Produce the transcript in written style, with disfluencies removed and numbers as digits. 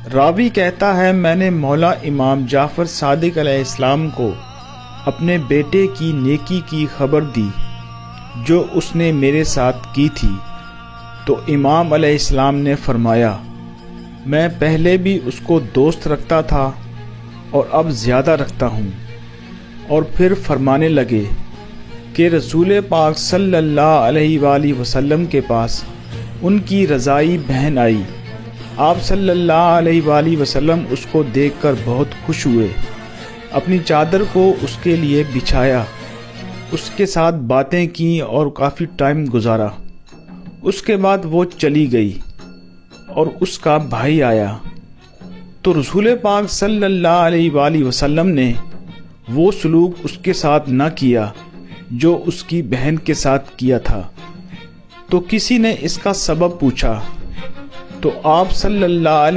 راوی کہتا ہے میں نے مولا امام جعفر صادق علیہ السلام کو اپنے بیٹے کی نیکی کی خبر دی جو اس نے میرے ساتھ کی تھی، تو امام علیہ السلام نے فرمایا میں پہلے بھی اس کو دوست رکھتا تھا اور اب زیادہ رکھتا ہوں، اور پھر فرمانے لگے کہ رسول پاک صلی اللہ علیہ وآلہ وسلم کے پاس ان کی رضائی بہن آئی۔ آپ صلی اللہ علیہ وآلہ وسلم اس کو دیکھ کر بہت خوش ہوئے، اپنی چادر کو اس کے لیے بچھایا، اس کے ساتھ باتیں کیں اور کافی ٹائم گزارا۔ اس کے بعد وہ چلی گئی اور اس کا بھائی آیا، تو رسول پاک صلی اللہ علیہ وآلہ وسلم نے وہ سلوک اس کے ساتھ نہ کیا جو اس کی بہن کے ساتھ کیا تھا۔ تو کسی نے اس کا سبب پوچھا تو آپ صلی اللہ علیہ